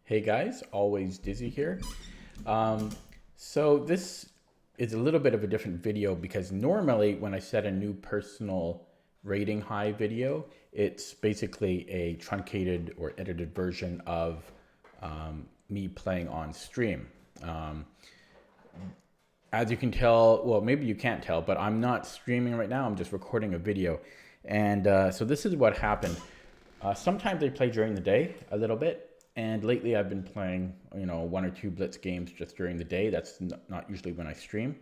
Hey guys, always Dizzy here. Um, so this is a little bit of a different video because normally when I set a new personal rating high video, it's basically a truncated or edited version of me playing on stream. Um, as you can tell, well, maybe you can't tell, but I'm not streaming right now. I'm just recording a video. And so this is what happened. Sometimes I play during the day a little bit, and lately I've been playing, one or two Blitz games just during the day. That's not usually when I stream.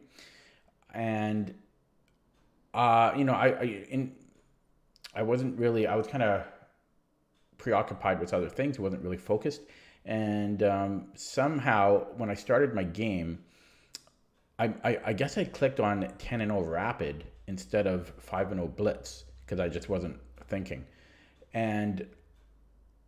And I wasn't really. I was kind of preoccupied with other things. Wasn't really focused. And somehow, when I started my game, I guess I clicked on 10-0 Rapid instead of 5-0 Blitz because I just wasn't thinking. And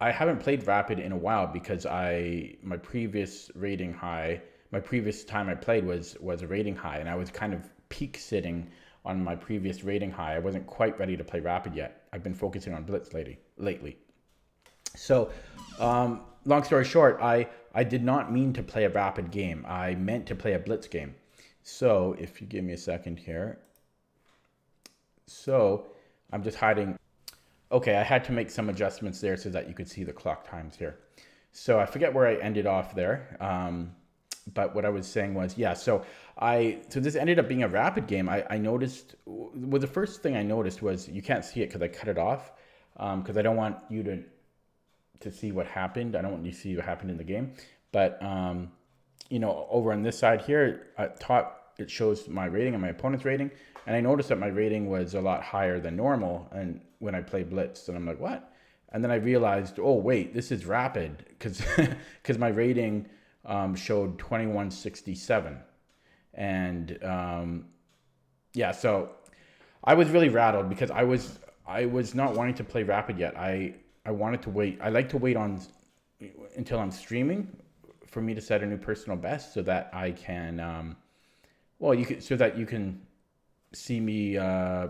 I haven't played Rapid in a while because my previous rating high, my previous time I played was a rating high, and I was kind of peak sitting on my previous rating high. I wasn't quite ready to play Rapid yet. I've been focusing on Blitz lately. So, long story short, I did not mean to play a Rapid game. I meant to play a Blitz game. So if you give me a second here. So I'm just hiding. Okay, I had to make some adjustments there so that you could see the clock times here. So I forget where I ended off there. But what I was saying was, yeah, so this ended up being a Rapid game. I noticed, well, the first thing I noticed was you can't see it because I cut it off because I don't want you to see what happened. I don't want you to see what happened in the game. But, over on this side here, at top, it shows my rating and my opponent's rating. And I noticed that my rating was a lot higher than normal and when I play Blitz. And I'm like, what? And then I realized, oh, wait, this is Rapid because my rating showed 2167. And yeah, so I was really rattled because I was not wanting to play Rapid yet. I wanted to wait. I like to wait until I'm streaming for me to set a new personal best so that I can so that you can see me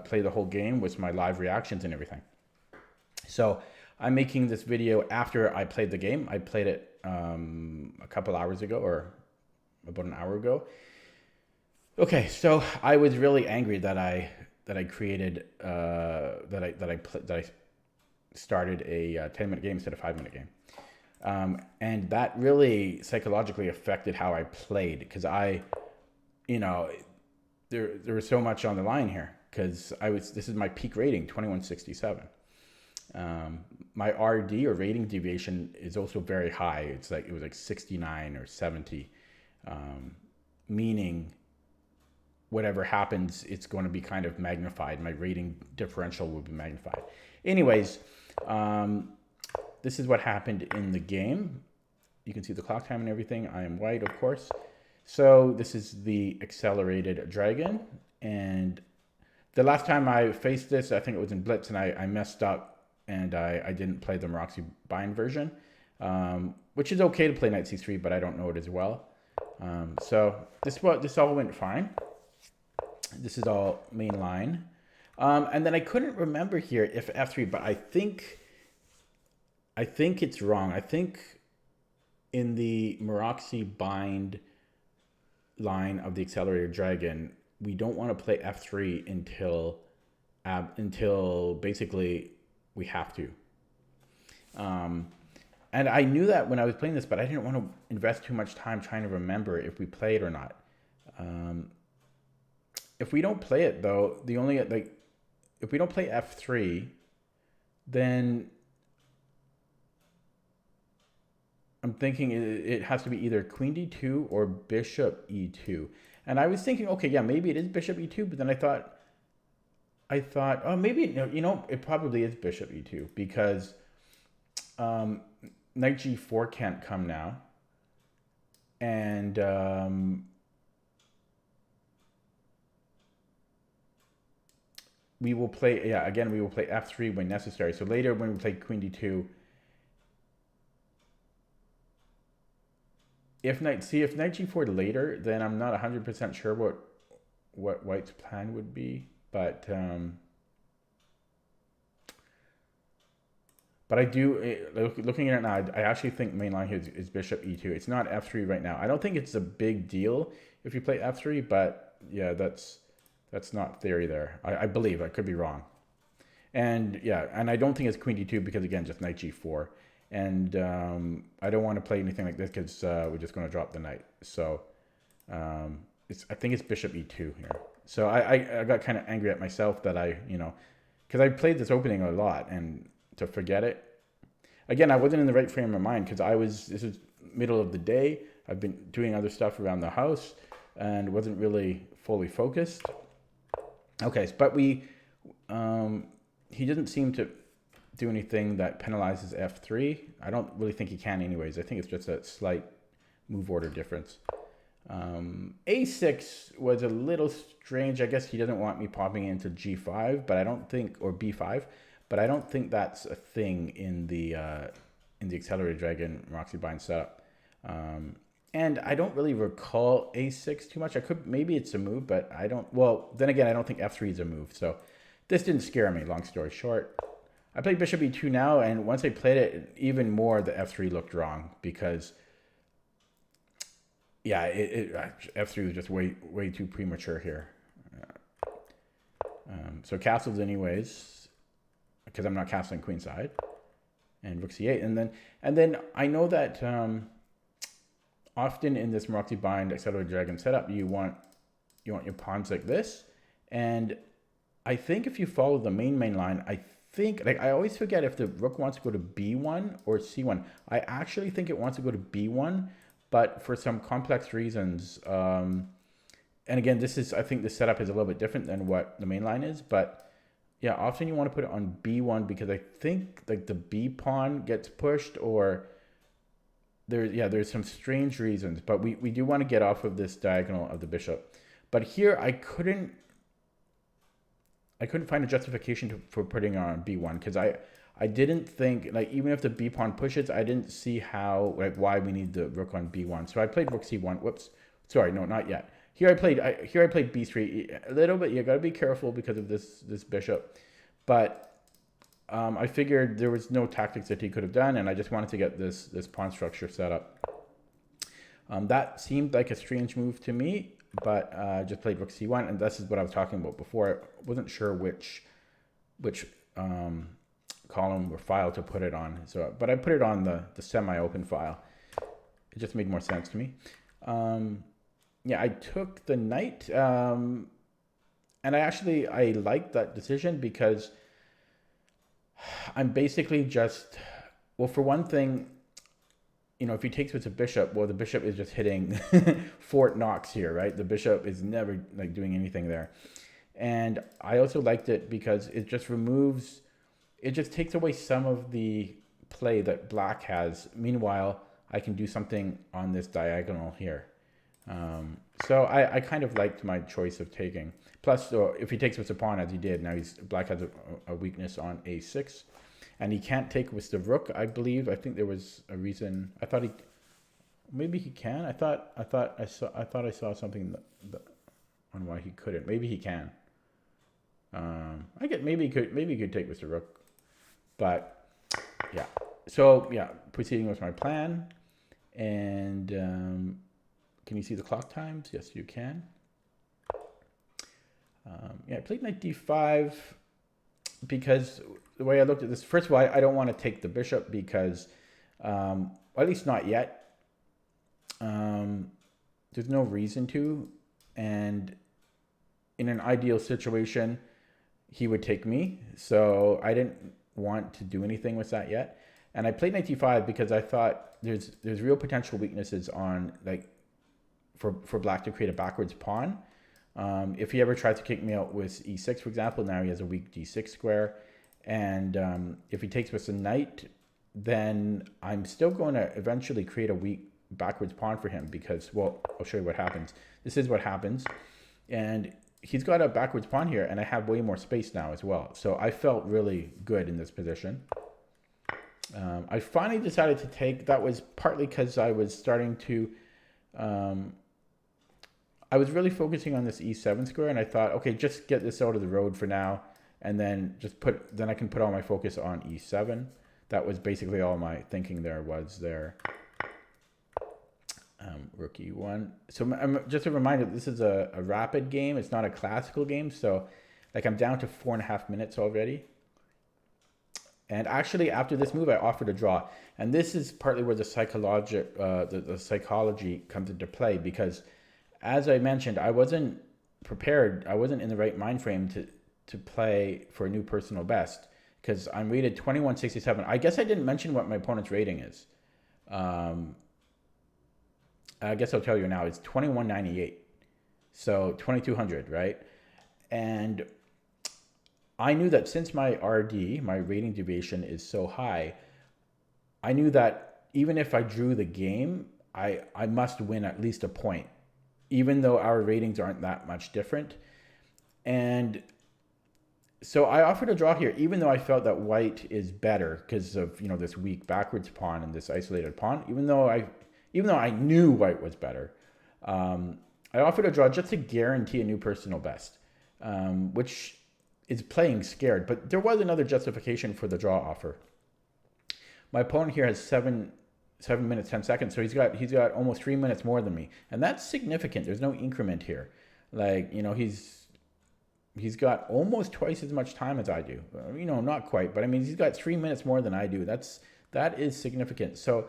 play the whole game with my live reactions and everything. So I'm making this video after I played the game. I played it a couple hours ago or about an hour ago. Okay, so I was really angry that I created that I started a 10-minute game instead of 5-minute game. And that really psychologically affected how I played because there was so much on the line here because this is my peak rating, 2167. My RD or rating deviation is also very high. It was like 69 or 70, meaning whatever happens, it's going to be kind of magnified. My rating differential will be magnified. Anyways, this is what happened in the game. You can see the clock time and everything. I am white, of course. So this is the accelerated dragon. And the last time I faced this, I think it was in Blitz, and I messed up and I didn't play the Meroxy Bind version, which is okay to play Knight C3, but I don't know it as well. So this all went fine. This is all main line. And then I couldn't remember here if F3, but I think it's wrong. I think in the Meroxy Bind line of the accelerated dragon, we don't want to play F3 until basically we have to. And I knew that when I was playing this, but I didn't want to invest too much time trying to remember if we played or not. If we don't play it though, if we don't play F3, then I'm thinking it has to be either Queen D2 or Bishop E2. And I was thinking, okay, yeah, maybe it is Bishop E2, but then I thought, oh, maybe, it probably is Bishop E2 because Knight G4 can't come now. And we will play F3 when necessary. So later when we play Queen D2, if Knight G4 later, then I'm not 100% sure what White's plan would be. But But I do, looking at it now, I actually think main line here is bishop e2. It's not f3 right now. I don't think it's a big deal if you play f3, but yeah, that's not theory there. I believe. I could be wrong. And yeah, and I don't think it's queen d2 because, again, just knight g4. And I don't want to play anything like this because we're just going to drop the knight. So I think it's bishop e2 here. So I got kind of angry at myself that because I played this opening a lot, and to forget it. Again, I wasn't in the right frame of mind because this was middle of the day. I've been doing other stuff around the house and wasn't really fully focused. Okay, but he doesn't seem to do anything that penalizes f3. I don't really think he can anyways. I think it's just a slight move order difference. A6 was a little strange. I guess he doesn't want me popping into g5, but I don't think, or b5, but I don't think that's a thing in the Accelerated Dragon Roxy Bind setup. And I don't really recall a6 too much. Maybe it's a move, but I don't. Well, then again, I don't think f3 is a move. So this didn't scare me. Long story short, I played bishop e2 now, and once I played it, even more the f3 looked wrong because. Yeah, f3 was just way too premature here. So castles anyways, because I'm not castling queenside, and rook c8, and then I know that often in this Maroczy Bind Accelerated Dragon setup, you want your pawns like this, and I think if you follow the main line, I think I always forget if the rook wants to go to b1 or c1. I actually think it wants to go to b1. But for some complex reasons, and again, I think the setup is a little bit different than what the main line is. But yeah, often you want to put it on b1 because I think like the b pawn gets pushed, or there's some strange reasons. But we do want to get off of this diagonal of the bishop. But here I couldn't find a justification for putting it on b1 because I didn't think, like, even if the b pawn pushes, I didn't see why we need the rook on b1. So I played rook c1. Whoops, sorry, no, not yet. Here I played b3 a little bit. You got to be careful because of this bishop, but I figured there was no tactics that he could have done, and I just wanted to get this pawn structure set up. That seemed like a strange move to me, but I just played rook c1, and this is what I was talking about before. I wasn't sure which column or file to put it on. But I put it on the semi-open file. It just made more sense to me. Yeah, I took the knight, and I liked that decision because I'm basically just, well, for one thing, if he takes with a bishop, well, the bishop is just hitting Fort Knox here, right? The bishop is never doing anything there. And I also liked it because it just takes away some of the play that black has. Meanwhile, I can do something on this diagonal here. So I kind of liked my choice of taking. Plus, if he takes with the pawn, as he did, now black has a weakness on a6. And he can't take with the rook, I believe. I think there was a reason. I thought maybe he can. I thought I saw something on why he couldn't. Maybe he can. Maybe he could take with the rook. But yeah, so yeah, proceeding with my plan. And can you see the clock times? Yes, you can. Yeah, I played knight d5 because the way I looked at this, first of all, I don't want to take the bishop because, well, at least not yet. There's no reason to. And in an ideal situation, he would take me. So I didn't want to do anything with that yet. And I played knight d5 because I thought there's real potential weaknesses on, for black to create a backwards pawn. If he ever tried to kick me out with e6, for example, now he has a weak d6 square. And if he takes with the knight, then I'm still going to eventually create a weak backwards pawn for him because, well, I'll show you what happens. This is what happens. And he's got a backwards pawn here, and I have way more space now as well. So I felt really good in this position. I finally decided to take. That was partly because I was starting to... I was really focusing on this e7 square, and I thought, okay, just get this out of the road for now, and then then I can put all my focus on e7. that was basically all my thinking there was there. Rook e1. So just a reminder, this is a rapid game. It's not a classical game. So like I'm down to 4.5 minutes already. And actually after this move, I offered a draw. And this is partly where the psychology comes into play, because as I mentioned, I wasn't prepared. I wasn't in the right mind frame to play for a new personal best, because I'm rated 2167. I guess I didn't mention what my opponent's rating is. I guess I'll tell you now. It's 2198. So 2200, right? And I knew that since my RD, my rating deviation, is so high, I knew that even if I drew the game, I must win at least a point, even though our ratings aren't that much different. And so I offered a draw here, even though I felt that white is better because of, you know, this weak backwards pawn and this isolated pawn. Even though I knew white was better, I offered a draw just to guarantee a new personal best, which is playing scared. But there was another justification for the draw offer. My opponent here has 7 minutes 10 seconds, so he's got almost 3 minutes more than me, and that's significant. There's no increment here. Like, you know, he's got almost twice as much time as I do. You know, not quite, but I mean, he's got 3 minutes more than I do. That is significant. So,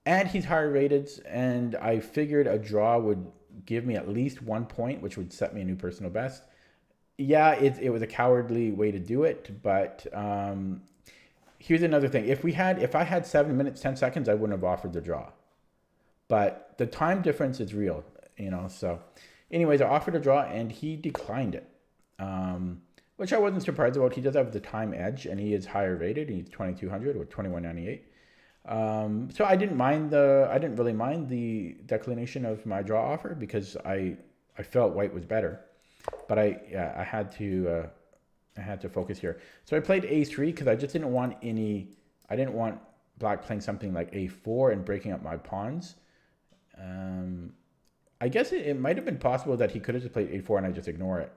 and he's higher rated, and I figured a draw would give me at least 1 point, which would set me a new personal best. Yeah, it was a cowardly way to do it, but here's another thing. If I had 7 minutes 10 seconds, I wouldn't have offered the draw. But the time difference is real, you know. So, anyways, I offered a draw, and he declined it, which I wasn't surprised about. He does have the time edge, and he is higher rated. He's 2200 or 2198. So I didn't really mind the declination of my draw offer, because I felt white was better, but I had to focus here. So I played a3 because I just didn't want black playing something like a4 and breaking up my pawns. I guess it might have been possible that he could have just played a4 and I just ignore it,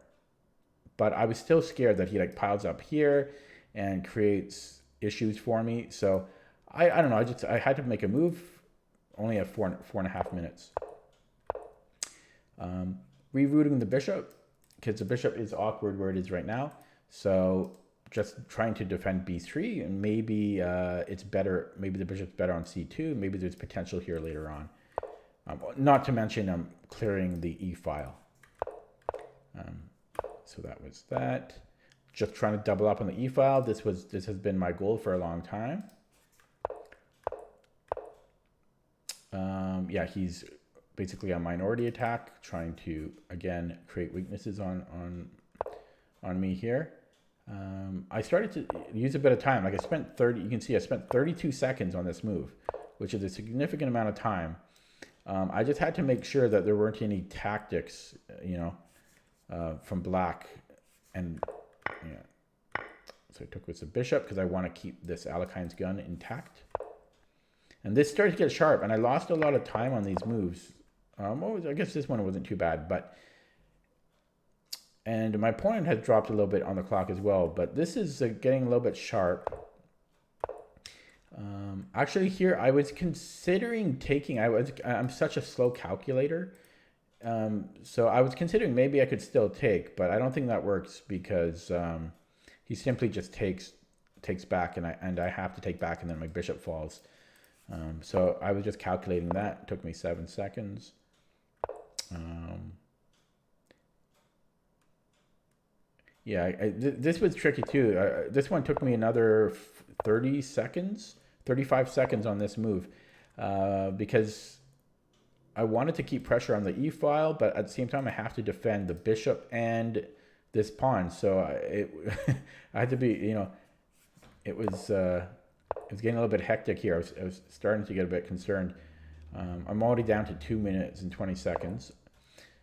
but I was still scared that he like piles up here and creates issues for me. So I don't know. I had to make a move, only at 4.5 minutes. Rerouting the bishop, because the bishop is awkward where it is right now. So just trying to defend b3, and maybe it's better. Maybe the bishop's better on c2. Maybe there's potential here later on. Not to mention I'm clearing the e file. So that was that. Just trying to double up on the e file. This has been my goal for a long time. Yeah, he's basically a minority attack, trying to again create weaknesses on me here. I started to use a bit of time. Like you can see I spent 32 seconds on this move, which is a significant amount of time. I just had to make sure that there weren't any tactics, you know, from black. And yeah, so I took with the bishop because I want to keep this Alekhine's gun intact. And this started to get sharp, and I lost a lot of time on these moves. I guess this one wasn't too bad, and my opponent has dropped a little bit on the clock as well, but this is getting a little bit sharp. Actually here I was considering taking, I'm such a slow calculator. So I was considering maybe I could still take, but I don't think that works, because he simply just takes back, and I have to take back, and then my bishop falls. So I was just calculating that. It took me 7 seconds. Yeah, this was tricky too. This one took me another 30 seconds, 35 seconds on this move, because I wanted to keep pressure on the e file, but at the same time I have to defend the bishop and this pawn. So I had to be, you know, it was getting a little bit hectic here. I was starting to get a bit concerned. I'm already down to 2 minutes and 20 seconds.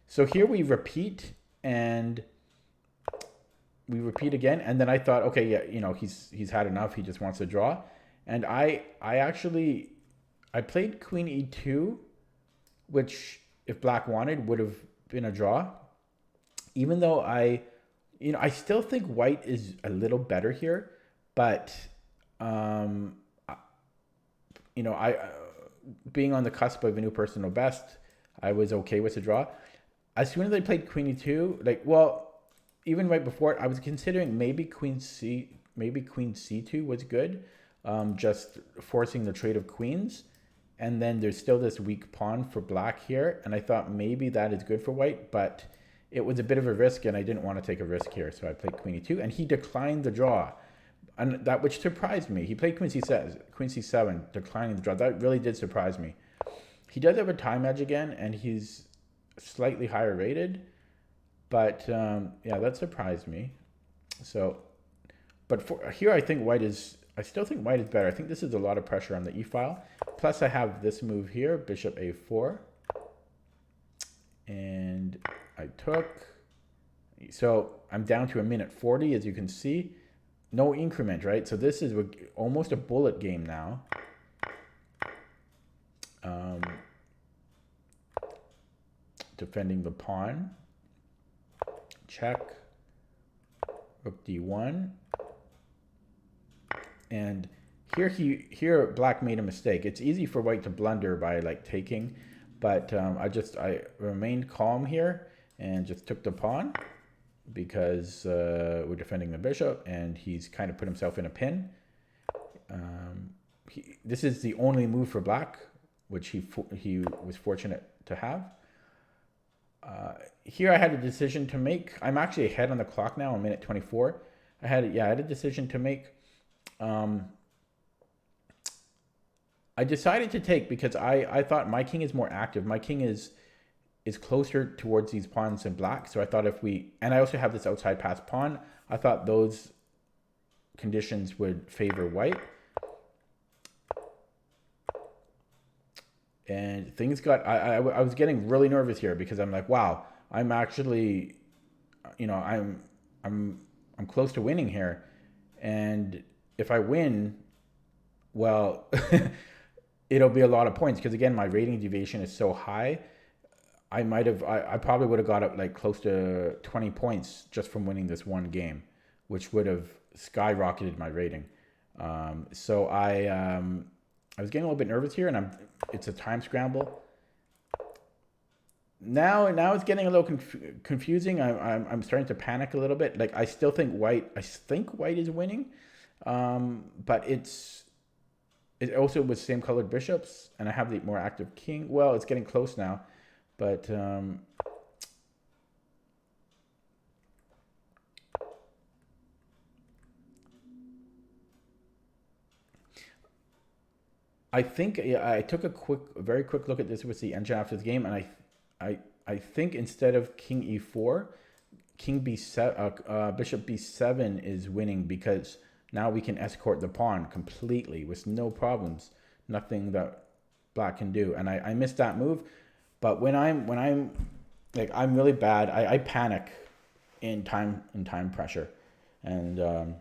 So here we repeat, and we repeat again. And then I thought, okay, yeah, you know, he's had enough. He just wants to draw. And I played queen e2, which if black wanted would have been a draw. Even though I still think white is a little better here, but um, you know, being on the cusp of a new personal best, I was okay with the draw. As soon as I played queen e2, like, well, even right before it, I was considering maybe queen c2 was good, just forcing the trade of queens. And then there's still this weak pawn for black here, and I thought maybe that is good for white, but it was a bit of a risk, and I didn't want to take a risk here, so I played queen e2, and he declined the draw, and that which surprised me. He played queen c7, declining the draw. That really did surprise me. He does have a time edge again, and he's slightly higher rated, but yeah, that surprised me. So, but for here, I still think white is better. I think this is a lot of pressure on the e-file. Plus, I have this move here, bishop a4, and I took. So I'm down to a minute 40, as you can see. No increment, right? So this is almost a bullet game now. Defending the pawn. Check. Rook d1. And here black made a mistake. It's easy for white to blunder by like taking, but I remained calm here and just took the pawn because we're defending the bishop, and he's kind of put himself in a pin. This is the only move for black, which he was fortunate to have. Here I had a decision to make. I'm actually ahead on the clock now, a minute 24. I had a decision to make. I decided to take because I thought my king is more active. My king is closer towards these pawns than black. So I thought and I also have this outside pass pawn. I thought those conditions would favor white. And things got, I was getting really nervous here because I'm like, wow, I'm actually, you know, I'm close to winning here. And if I win, well, it'll be a lot of points because again, my rating deviation is so high. I probably would have got up like close to 20 points just from winning this one game, which would have skyrocketed my rating. So I was getting a little bit nervous here, and it's a time scramble. Now it's getting a little confusing. I'm starting to panic a little bit. Like I think white is winning, but it also with same colored bishops, and I have the more active king. Well, it's getting close now, but I think I took a very quick look at this with the engine after the game, and I think instead of king e4, king b7, bishop b7 is winning because now we can escort the pawn completely with no problems, nothing that black can do. And I missed that move, but when I'm like I'm really bad, I panic in time pressure, and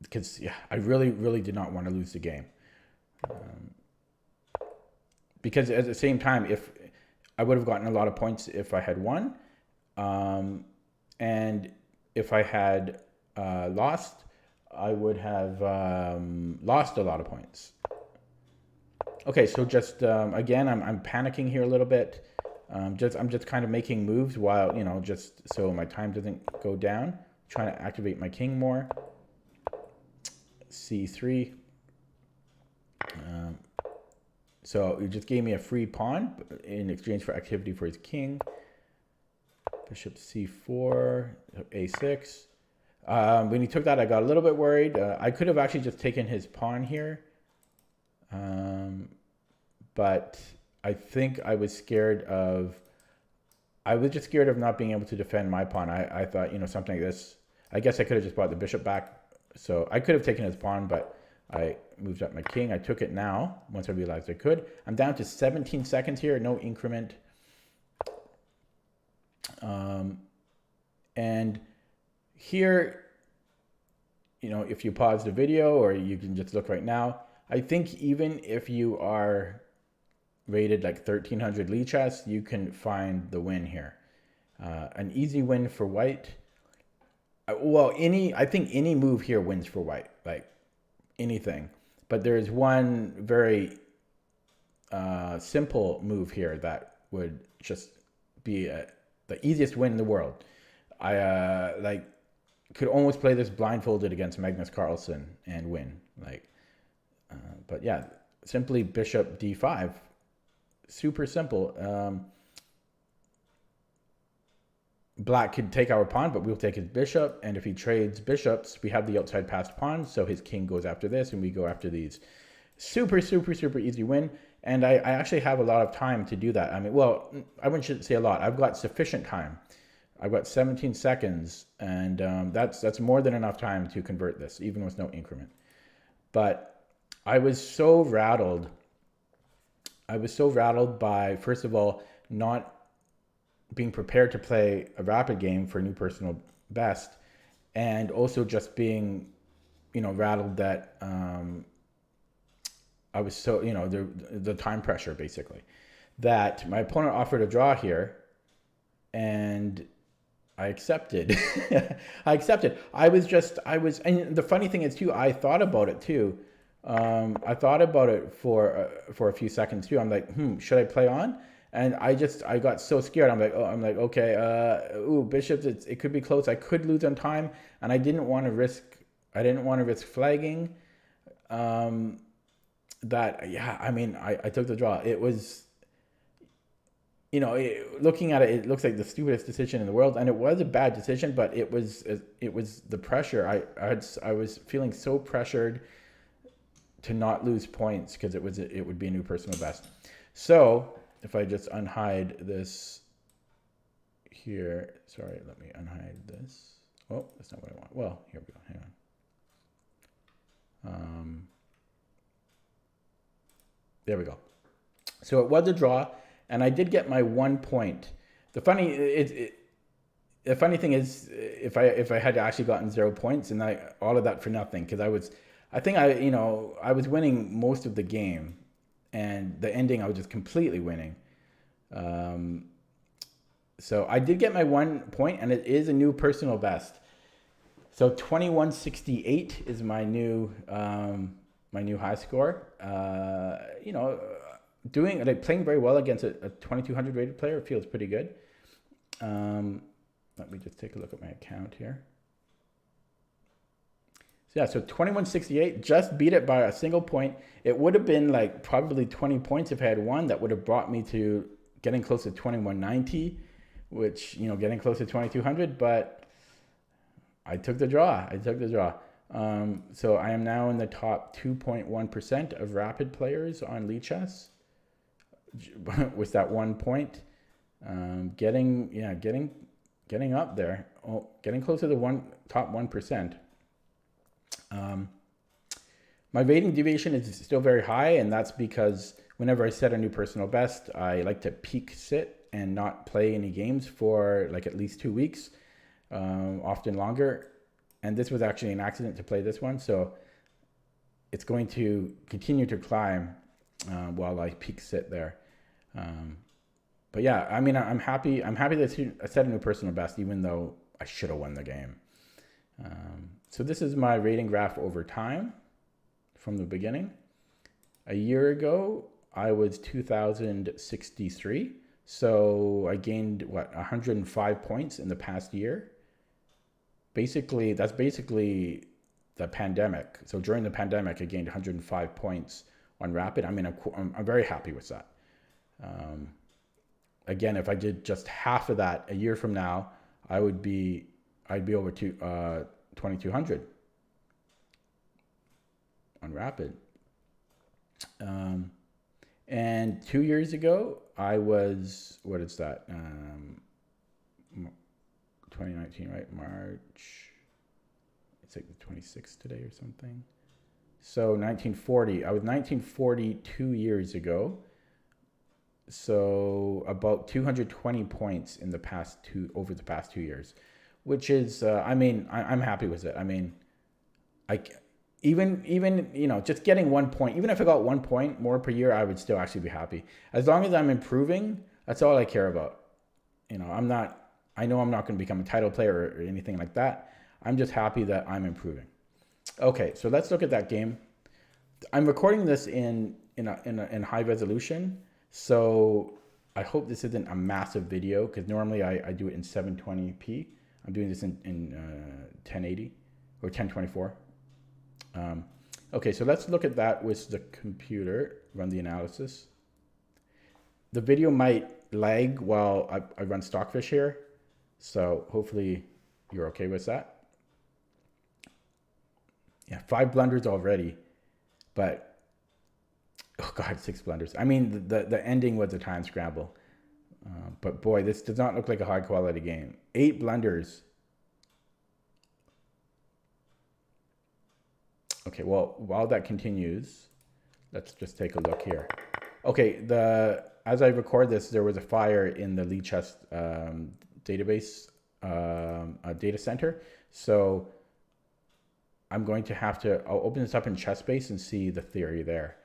because yeah, I really did not want to lose the game. Because at the same time, if I would have gotten a lot of points if I had won, and if I had lost, I would have lost a lot of points. Okay, so just again, I'm panicking here a little bit. I'm just kind of making moves while just so my time doesn't go down. Trying to activate my king more. C3. So he just gave me a free pawn in exchange for activity for his king. Bishop c4, a6. When he took that, I got a little bit worried. I could have actually just taken his pawn here. But I think I was just scared of not being able to defend my pawn. I thought, something like this. I guess I could have just brought the bishop back. So I could have taken his pawn, but I moved up my king. I took it now, once I realized I could. I'm down to 17 seconds here, no increment. And here, if you pause the video, or you can just look right now, I think even if you are rated like 1300 Lichess, you can find the win here. An easy win for white. Well, I think any move here wins for white, like anything. But there is one very simple move here that would just be the easiest win in the world. I like could almost play this blindfolded against Magnus Carlsen and win. But yeah, simply bishop d5, super simple. Black could take our pawn, but we'll take his bishop. And if he trades bishops, we have the outside passed pawn. So his king goes after this, and we go after these. Super, super, super easy win. And I actually have a lot of time to do that. I mean, well, I wouldn't say a lot. I've got sufficient time. I've got 17 seconds, and that's more than enough time to convert this, even with no increment. But I was so rattled. I was so rattled by, first of all, not being prepared to play a rapid game for new personal best, and also just being, rattled that I was so, the time pressure basically, that my opponent offered a draw here, and I accepted. I accepted. And the funny thing is too, I thought about it too. I thought about it for a few seconds too. I'm like, should I play on? And I got so scared. I'm like, okay, bishops, it could be close. I could lose on time, and I didn't want to risk flagging. I took the draw. It was, looking at it, it looks like the stupidest decision in the world, and it was a bad decision, but it was the pressure. I was feeling so pressured to not lose points because it would be a new personal best. So if I just unhide this here, sorry, let me unhide this. Oh, that's not what I want. Well, here we go. Hang on. There we go. So it was a draw, and I did get my 1 point. The funny thing is, if I had actually gotten 0 points, and all of that for nothing, because I was winning most of the game, and the ending I was just completely winning. So I did get my 1 point, and it is a new personal best. So 2168 is my new high score. Playing very well against a 2200 rated player. It feels pretty good. Let me just take a look at my account here. So yeah, so 2168, just beat it by a single point. It would have been like probably 20 points if I had won. That would have brought me to getting close to 2190, which, getting close to 2200, but I took the draw. So I am now in the top 2.1% of rapid players on Lichess with that 1 point. Getting up there, getting close to the top 1%. My rating deviation is still very high, and that's because whenever I set a new personal best, I like to peak sit and not play any games for like at least 2 weeks, often longer. And this was actually an accident to play this one, so it's going to continue to climb while I peak sit there. But yeah, I mean, I'm happy. I'm happy that I set a new personal best, even though I should have won the game. So this is my rating graph over time from the beginning. A year ago, I was 2063. So I gained 105 points in the past year. That's basically the pandemic. So during the pandemic, I gained 105 points on rapid. I mean, I'm very happy with that. Again, if I did just half of that a year from now, I'd be over to 2200 on rapid. And 2 years ago, I was, what is that? 2019, right? March. It's like the 26th today or something. So 1940. I was 1940 2 years ago. So about 220 points in over the past 2 years, which is, I'm happy with it. I mean, even just getting 1 point, even if I got 1 point more per year, I would still actually be happy. As long as I'm improving, that's all I care about. I know I'm not going to become a title player or anything like that. I'm just happy that I'm improving. Okay, so let's look at that game. I'm recording this in high resolution, so I hope this isn't a massive video because normally I do it in 720p. I'm doing this in 1080 or 1024. Okay, so let's look at that with the computer, run the analysis. The video might lag while I run Stockfish here, so hopefully you're okay with that. Yeah, 5 blunders already, but oh god, 6 blunders. I mean, the ending was a time scramble, but boy, this does not look like a high quality game. 8 blunders. Okay, well, while that continues, let's just take a look here. Okay, as I record this, there was a fire in the Lichess database data center, so I'm going to I'll open this up in ChessBase and see the theory there.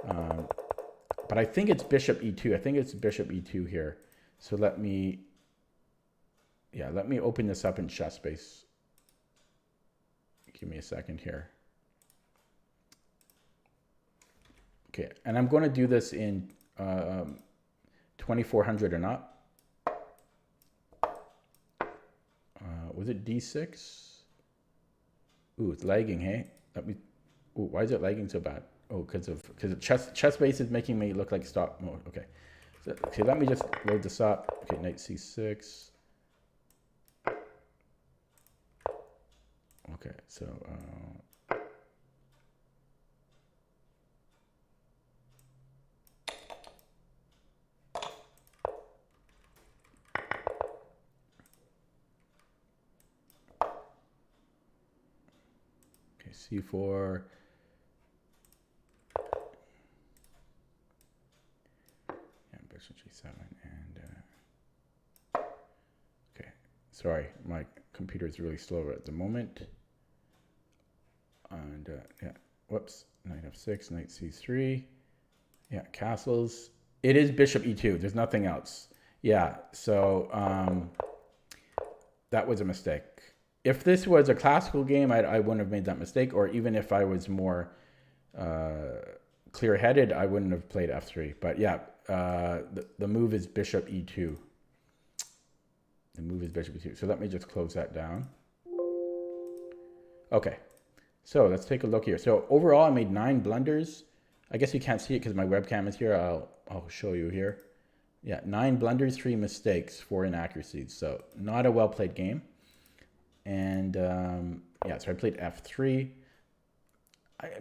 But I think it's bishop e2. I think it's bishop e2 here. So let me open this up in ChessBase. Give me a second here. Okay, and I'm going to do this in 2400 and up. Was it d6? Ooh, it's lagging, hey? Ooh, why is it lagging so bad? Oh, because ChessBase is making me look like stop mode. Okay. So, okay, let me just load this up. Okay, knight c6. Okay, so okay, c4. Bishop g7 and okay, sorry, my computer is really slow at the moment. And yeah, whoops, knight f6, knight c3. Yeah, castles. It is bishop e2. There's nothing else. Yeah, so that was a mistake. If this was a classical game, I wouldn't have made that mistake. Or even if I was more clear-headed, I wouldn't have played f3. But yeah, the move is bishop e2. The move is bishop e2. So let me just close that down. Okay, so let's take a look here. So overall, I made 9 blunders. I guess you can't see it because my webcam is here. I'll show you here. Yeah, 9 blunders, 3 mistakes, 4 inaccuracies. So not a well-played game. And yeah, so I played f3.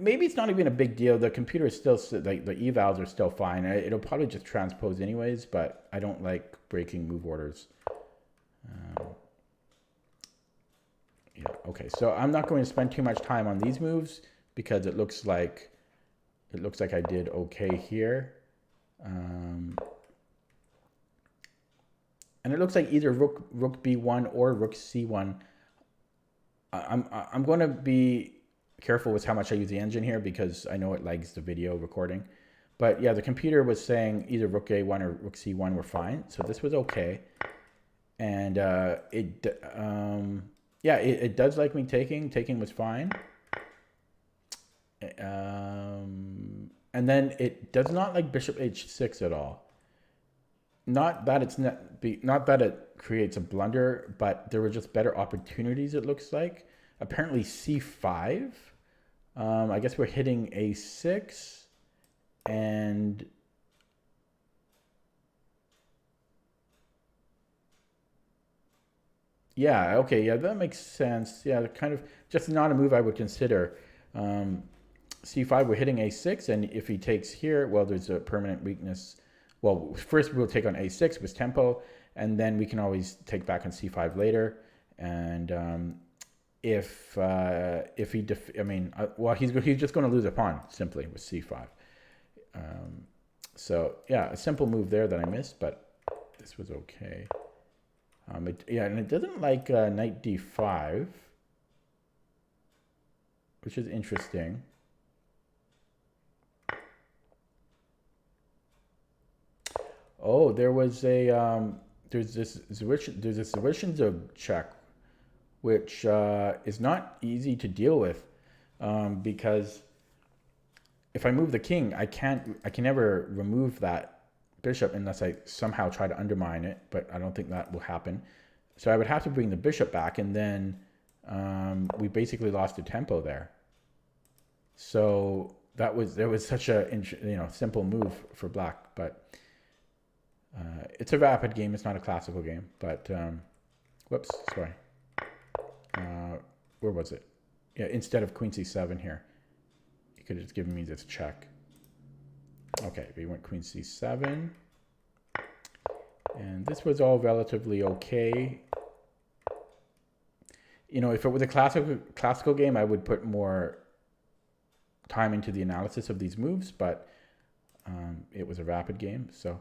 Maybe it's not even a big deal. The computer is still, like the evals are still fine. It'll probably just transpose anyways, but I don't like breaking move orders. Yeah, okay, so I'm not going to spend too much time on these moves because it looks like I did okay here. And it looks like either rook b1 or rook c1. I'm going to be careful with how much I use the engine here because I know it lags the video recording. But yeah, the computer was saying either rook a1 or rook c1 were fine. So this was okay. And yeah, it does like me taking. Taking was fine. And then it does not like bishop h6 at all. Not that it creates a blunder, but there were just better opportunities, it looks like. Apparently c5. I guess we're hitting a6 and yeah, okay, yeah, that makes sense. Yeah, kind of just not a move I would consider. c5, we're hitting a6, and if he takes here, well, there's a permanent weakness. Well, first we'll take on a6 with tempo, and then we can always take back on c5 later. And if he, well, he's just going to lose a pawn simply with c5. So yeah, a simple move there that I missed, but this was okay. Yeah, and it doesn't like knight d5, which is interesting. Oh, there was a there's this Zwischenzo check which is not easy to deal with because if I move the king, I can never remove that bishop unless I somehow try to undermine it, but I don't think that will happen. So I would have to bring the bishop back, and then we basically lost the tempo there. So there was such a simple move for black, but it's a rapid game. It's not a classical game. But whoops, sorry. Where was it? Yeah, instead of queen c7 here, you could have just given me this check. Okay, we went queen c7, and this was all relatively okay. You know, if it was a classical game, I would put more time into the analysis of these moves, but it was a rapid game. So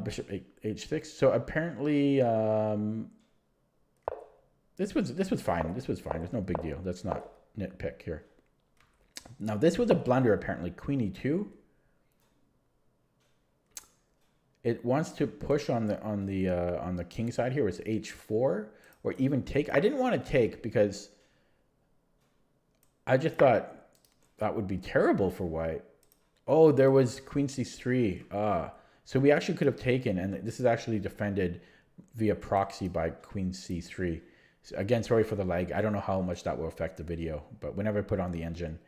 bishop h6. So apparently this was fine. This was fine. There's no big deal. Let's not nitpick here. Now this was a blunder apparently. Queen e2. It wants to push on the king side here. It's h4 or even take. I didn't want to take because I just thought that would be terrible for white. Oh, there was queen c3. So we actually could have taken, and this is actually defended via proxy by queen c3. So again, sorry for the lag. I don't know how much that will affect the video, but whenever I put on the engine,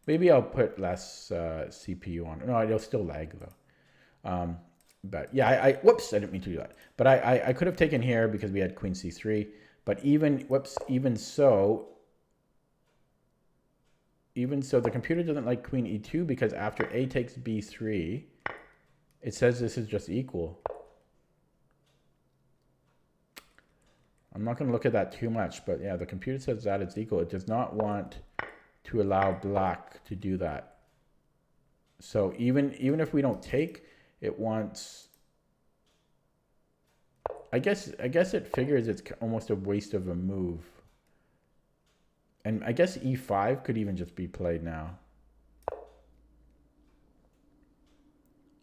maybe I'll put less CPU on. No, it'll still lag though. But yeah, whoops, I didn't mean to do that. But I could have taken here because we had queen c3. But even so, the computer doesn't like queen e2 because after a takes b3, it says this is just equal. I'm not going to look at that too much, but yeah, the computer says that it's equal. It does not want to allow black to do that. So even if we don't take, it wants. I guess it figures it's almost a waste of a move. And I guess e5 could even just be played now.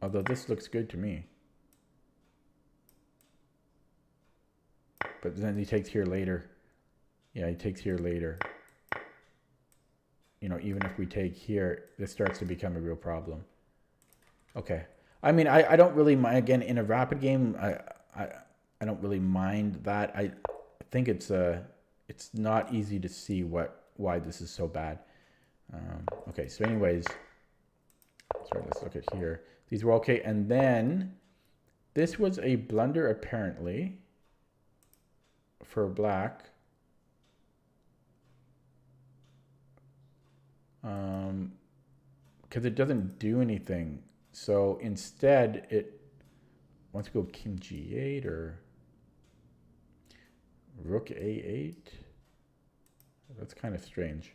Although this looks good to me. But then he takes here later. Yeah, he takes here later. You know, even if we take here, this starts to become a real problem. Okay. I mean, I don't really mind. Again, in a rapid game, I don't really mind that. I think it's not easy to see why this is so bad. Okay, so anyways, sorry, let's look at here. These were okay, and then this was a blunder apparently for black. Because it doesn't do anything. So instead, it wants to go king g8 or rook a8. That's kind of strange.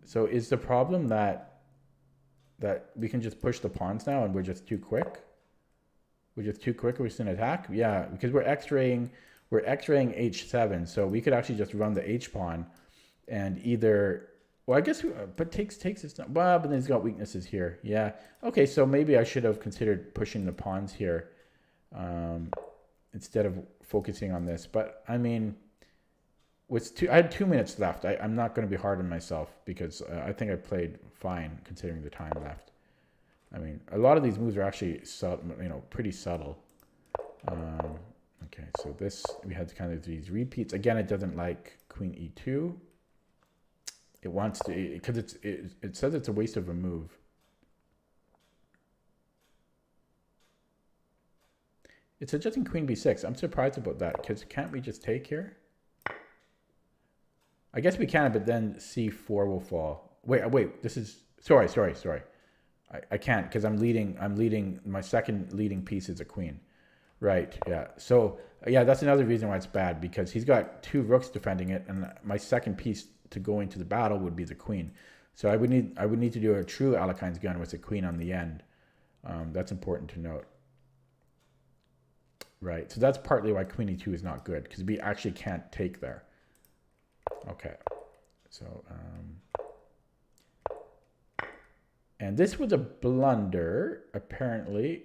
So is the problem that we can just push the pawns now and we're just too quick? We're just too quick, we're just in attack? Yeah, because we're x-raying h7, so we could actually just run the h-pawn and either, well, I guess, but takes is not, well, but then he's got weaknesses here. Yeah, okay, so maybe I should have considered pushing the pawns here instead of focusing on this. But I mean, I had 2 minutes left. I'm not going to be hard on myself because I think I played fine considering the time left. I mean, a lot of these moves are actually pretty subtle. Okay, so this, we had kind of these repeats. Again, it doesn't like queen e2. It wants to, because it says it's a waste of a move. It's suggesting queen b6. I'm surprised about that because can't we just take here? I guess we can, but then c4 will fall. Wait, this is, sorry. I can't because I'm leading, my second leading piece is a queen. Right, yeah. So, yeah, that's another reason why it's bad, because he's got two rooks defending it, and my second piece to go into the battle would be the queen. So I would need to do a true Alekhine's gun with a queen on the end. That's important to note. Right, so that's partly why queen e2 is not good, because we actually can't take there. Okay, so, and this was a blunder, apparently.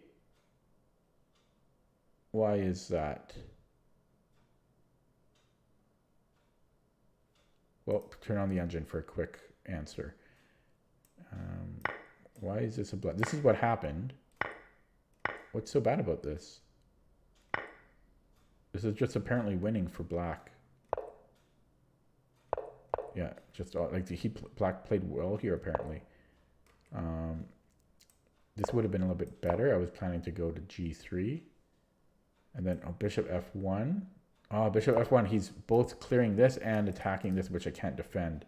Why is that? Well, turn on the engine for a quick answer. Why is this a blood? This is what happened. What's so bad about this? This is just apparently winning for black. Yeah, just like black played well here apparently. This would have been a little bit better. I was planning to go to g3. And then bishop f1. Oh, bishop f1. He's both clearing this and attacking this, which I can't defend.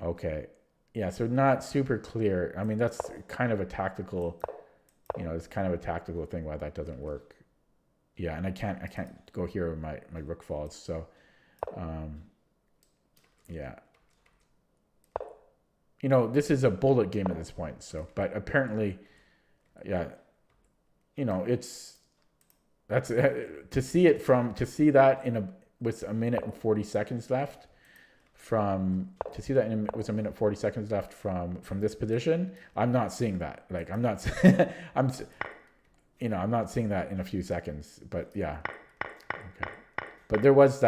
Okay. Yeah, so not super clear. I mean, that's kind of a tactical, it's kind of a tactical thing why that doesn't work. Yeah, and I can't go here when my rook falls. So, yeah. This is a bullet game at this point. So, but apparently, yeah, that's to see that with a minute and 40 seconds left from this position. I'm not seeing that. Like I'm not I'm not seeing that in a few seconds, but yeah. Okay. But there was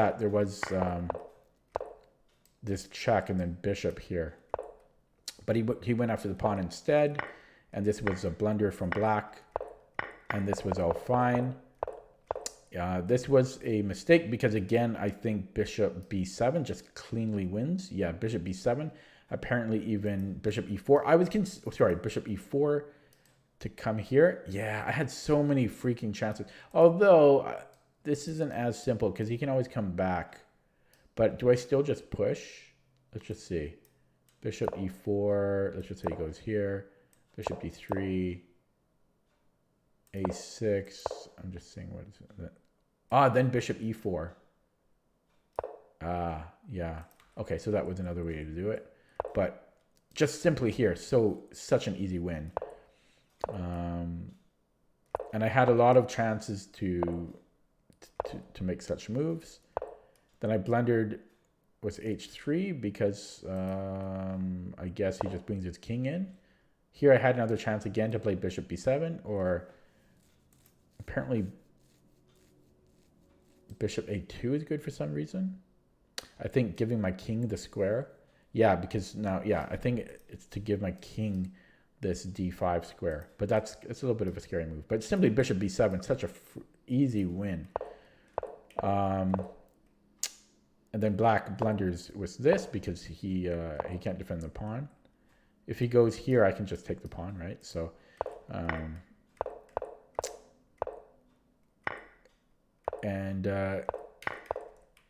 this check and then bishop here. But he went after the pawn instead, and this was a blunder from black, and this was all fine. This was a mistake because, again, I think bishop b7 just cleanly wins. Yeah, bishop b7. Apparently even bishop e4. Bishop e4 to come here. Yeah, I had so many freaking chances. Although this isn't as simple because he can always come back. But do I still just push? Let's just see. Bishop e4. Let's just say he goes here. Bishop d3. a6. I'm just seeing what is that. Then bishop e4. Yeah. Okay, so that was another way to do it. But just simply here, such an easy win. And I had a lot of chances to make such moves. Then I blundered with h3 because I guess he just brings his king in. Here I had another chance again to play bishop b7, or apparently bishop a2 is good for some reason. I think giving my king the square. Yeah, because now, yeah, I think it's to give my king this d5 square. But it's a little bit of a scary move. But simply bishop b7, such a easy win. And then black blunders with this because he can't defend the pawn. If he goes here, I can just take the pawn, right? So,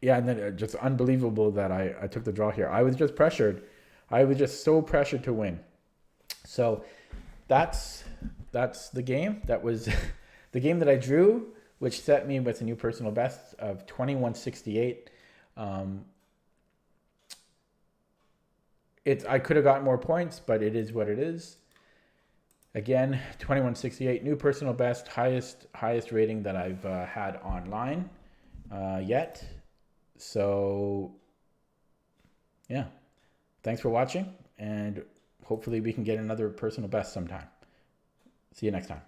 yeah, and then just unbelievable that I took the draw here. I was just pressured. I was just so pressured to win. So that's the game. That was the game that I drew, which set me with a new personal best of 2168. I could have gotten more points, but it is what it is. Again, 2168, new personal best, highest rating that I've had online yet. So, yeah. Thanks for watching, and hopefully we can get another personal best sometime. See you next time.